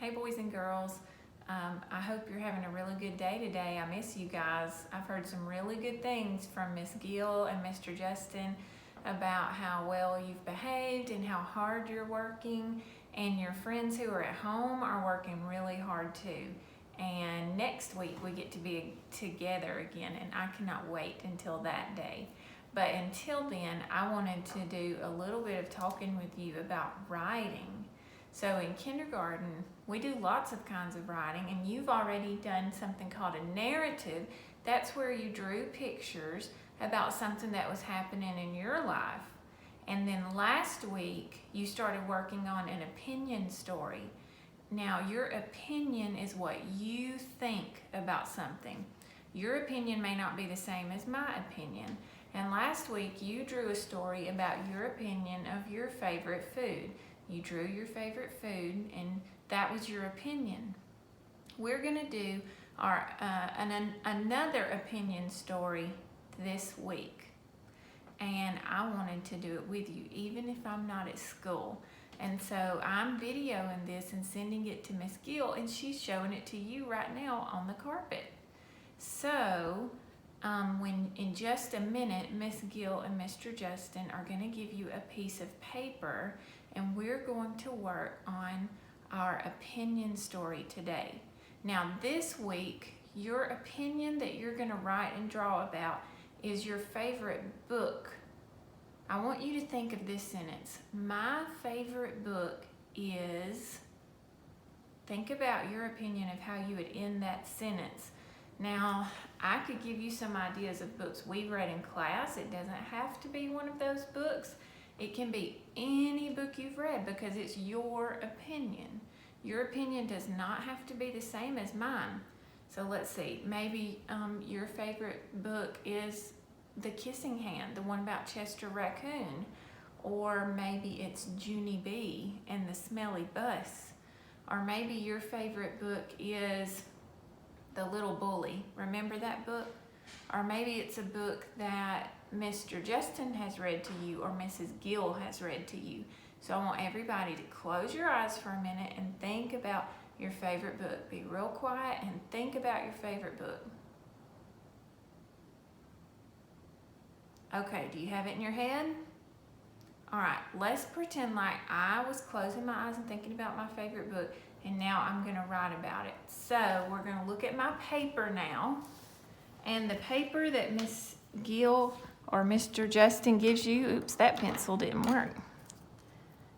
Hey boys and girls, I hope you're having a really good day today. I miss you guys. I've heard some really good things from Miss Gill and Mr. Justin about how well you've behaved and how hard you're working, and your friends who are at home are working really hard too. And next week we get to be together again, and I cannot wait until that day. But until then, I wanted to do a little bit of talking with you about writing. So in kindergarten, we do lots of kinds of writing, and you've already done something called a narrative. That's where you drew pictures about something that was happening in your life. And then last week, you started working on an opinion story. Now, your opinion is what you think about something. Your opinion may not be the same as my opinion. And last week, you drew a story about your opinion of your favorite food. You drew your favorite food, and that was your opinion. We're going to do another opinion story this week. And I wanted to do it with you, even if I'm not at school. And so I'm videoing this and sending it to Miss Gill, and she's showing it to you right now on the carpet. So when in just a minute, Miss Gill and Mr. Justin are going to give you a piece of paper, and we're going to work on our opinion story today. Now this week, your opinion that you're going to write and draw about is your favorite book. I want you to think of this sentence. My favorite book is... Think about your opinion of how you would end that sentence. Now, I could give you some ideas of books we've read in class. It doesn't have to be one of those books. It can be any book you've read, because it's your opinion. Your opinion does not have to be the same as mine. So let's see, maybe your favorite book is The Kissing Hand, the one about Chester Raccoon. Or maybe it's Junie B. and the Smelly Bus. Or maybe your favorite book is The Little Bully. Remember that book? Or maybe it's a book that Mr. Justin has read to you, or Mrs. Gill has read to you. So I want everybody to close your eyes for a minute and think about your favorite book. Be real quiet and think about your favorite book. Okay, do you have it in your head? All right, let's pretend like I was closing my eyes and thinking about my favorite book, and now I'm going to write about it. So we're going to look at my paper now, and the paper that Miss Gill or Mr. Justin gives you, oops, that pencil didn't work,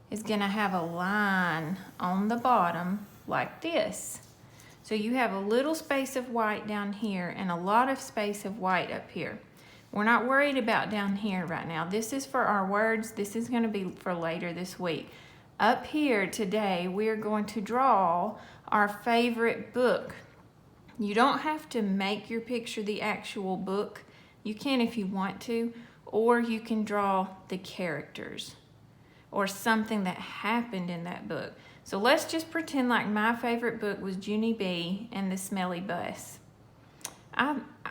is going to have a line on the bottom like this. So you have a little space of white down here and a lot of space of white up here. We're not worried about down here right now. This is for our words. This is going to be for later this week. Up here today, we're going to draw our favorite book. You don't have to make your picture the actual book. You can if you want to, or you can draw the characters or something that happened in that book. So let's just pretend like my favorite book was Junie B. and the Smelly Bus.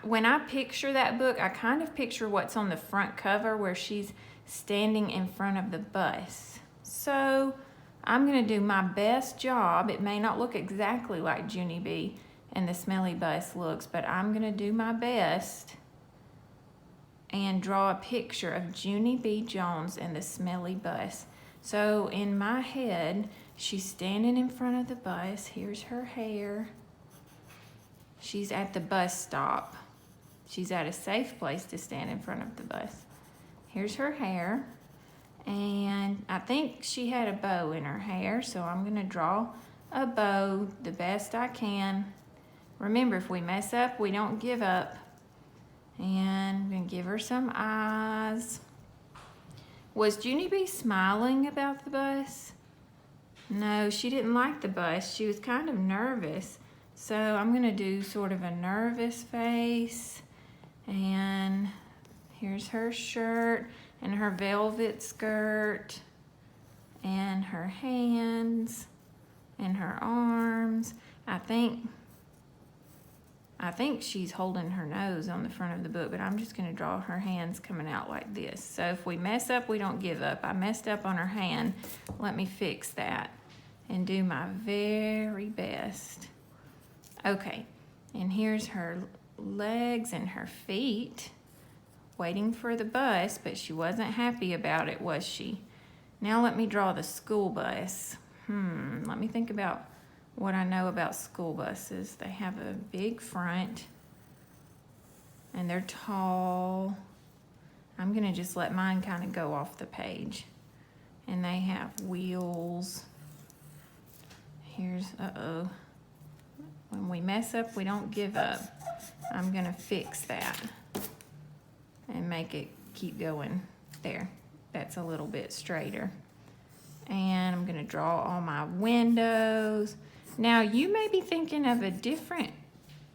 When I picture that book, I kind of picture what's on the front cover, where she's standing in front of the bus. So I'm going to do my best job. It may not look exactly like Junie B. and the Smelly Bus looks, but I'm going to do my best and draw a picture of Junie B. Jones and the Smelly Bus. So in my head, she's standing in front of the bus. Here's her hair. She's at the bus stop. She's at a safe place to stand in front of the bus. Here's her hair. And I think she had a bow in her hair, so I'm going to draw a bow the best I can. Remember, if we mess up, we don't give up. And I'm going to give her some eyes. Was Junie B smiling about the bus? No, she didn't like the bus. She was kind of nervous. So I'm going to do sort of a nervous face. And here's her shirt and her velvet skirt and her hands and her arms. I think she's holding her nose on the front of the book, but I'm just going to draw her hands coming out like this. So if we mess up, we don't give up. I messed up on her hand. Let me fix that. and do my very best. Okay, and here's her legs and her feet waiting for the bus, but she wasn't happy about it, was she? Now let me draw the school bus. Let me think about what I know about school buses. They have a big front and they're tall. I'm gonna just let mine kind of go off the page. And they have wheels. Here's, uh-oh. When we mess up, we don't give up. I'm gonna fix that and make it keep going there. That's a little bit straighter. And I'm gonna draw all my windows. Now you may be thinking of a different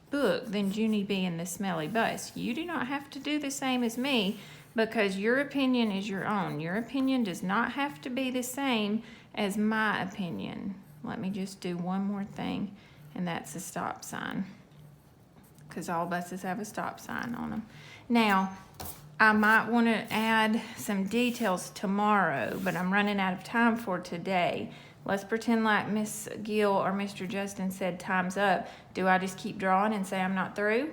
book than Junie B and the Smelly Bus. You do not have to do the same as me because your opinion is your own. Your opinion does not have to be the same as my opinion. Let me just do one more thing, and that's a stop sign, because all buses have a stop sign on them. Now, I might want to add some details tomorrow, but I'm running out of time for today. Let's pretend like Miss Gill or Mr. Justin said time's up. Do I just keep drawing and say I'm not through?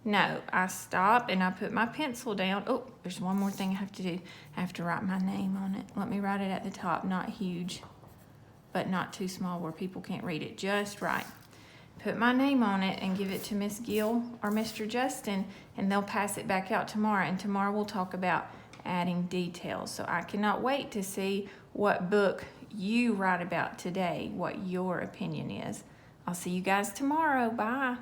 No, I stop and I put my pencil down. Oh, there's one more thing I have to do. I have to write my name on it. Let me write it at the top, not huge, but not too small where people can't read it, just right. Put my name on it and give it to Miss Gill or Mr. Justin, and they'll pass it back out tomorrow. And tomorrow we'll talk about adding details. So I cannot wait to see what book you write about today, what your opinion is. I'll see you guys tomorrow. Bye.